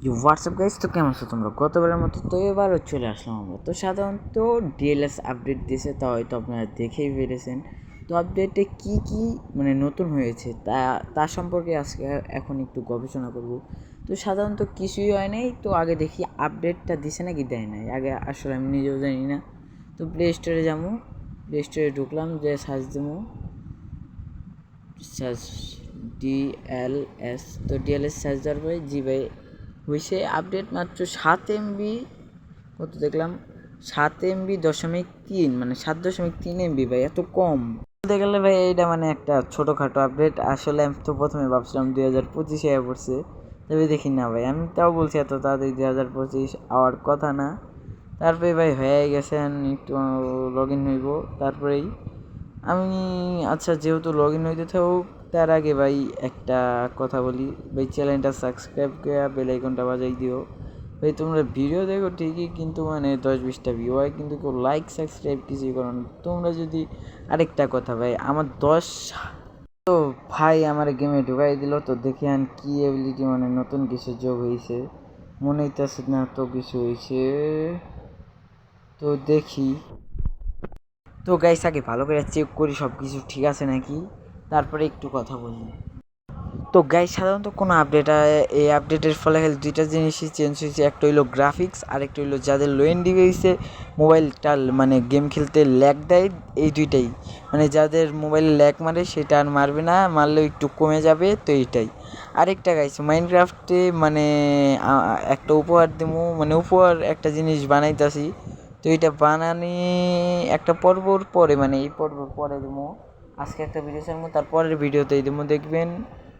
WhatsApp guys, তো কেমন আছো তোমরা? গতবারের মতো তো এবারও চলে আসলাম আমরা। তো সাধারণত ডিএলএস আপডেট দিয়েছে, তা হয়তো আপনারা দেখেই পেরেছেন। তো আপডেটে কি কি মানে নতুন হয়েছে তার সম্পর্কে আজকে এখন একটু গবেষণা করব। তো সাধারণত কিছুই হয় নাই, তো আগে দেখি আপডেটটা দিছে নাকি দেয় নাই। আগে আসলে আমি নিজেও জানি না। তো প্লে স্টোরে যাবো, প্লে স্টোরে ঢুকলাম, যে সার্চ দেবো, সার্চ ডিএলএস। তো ডিএলএস সার্চ দেওয়ার পরে জি ভাই হয়েছে আপডেট, মাত্র 7 MB। কত দেখলাম 7 MB.3, মানে 7.3 MB ভাই, এত কম বলতে গেলে ভাই। এইটা মানে একটা ছোটোখাটো আপডেট। আসলে আমি তো প্রথমে ভাবছিলাম 2025 পড়ছে, তবে দেখি না ভাই, আমি তাও বলছি এত তাড়াতাড়ি 2025 আওয়ার কথা না। তারপরে ভাই হয়ে গেছেন, একটু লগ ইন হইব তারপরেই আমি। আচ্ছা, যেহেতু লগ ইন হইতে থাকুক, তার আগে ভাই একটা কথা বলি ভাই, চ্যানেলটা সাবস্ক্রাইব করে বেল আইকনটা বাজাই দিও ভাই। তোমরা ভিডিও দেখো ঠিকই, কিন্তু মানে 10-20টা ভিউ হয়, কিন্তু কেউ লাইক সাবস্ক্রাইব কিছুই করো না তোমরা। যদি আরেকটা কথা ভাই, আমার 10 তো ভাই আমার গেমে ঢুকাই দিল। তো দেখি আন কি এবিলিটি, মানে নতুন কিছু যোগ হয়েছে মনে হইতেছে না, তো কিছু হয়েছে তো দেখি। তো গাইস আগে ভালো করে চেক করি সব কিছু ঠিক আছে নাকি, তারপরে একটু কথা বলি। তো গাইস সাধারণত কোনো আপডেট, এই আপডেটের ফলে দুইটা জিনিসই চেঞ্জ হয়েছে। একটা হইলো গ্রাফিক্স, আর একটা হইলো যাদের লো এন্ড ডিভাইসে মোবাইলটা মানে গেম খেলতে ল্যাগ দেয়, এই দুইটাই। মানে যাদের মোবাইলে ল্যাগ মারে সেটা আর মারবে না, মারলেও একটু কমে যাবে, তো এইটাই। আরেকটা গাইস, মাইনক্রাফটে মানে একটা উপহার দেবো, মানে উপহার একটা জিনিস বানাইতেছি। তো এটা বানানি একটা পর্বর পরে, মানে এই পর্বর পরে দেবো। আজকে একটা ভিডিও ছাড়বো, তারপরের ভিডিওতেই দেবো, দেখবেন।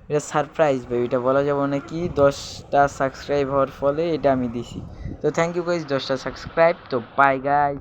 এটা সারপ্রাইজ ভাই, এটা বলা যাবে না কি 10টা সাবস্ক্রাইব হওয়ার ফলে এটা আমি দিছি। তো থ্যাংক ইউ গাইজ, 10টা সাবস্ক্রাইব। তো বাই গাইজ।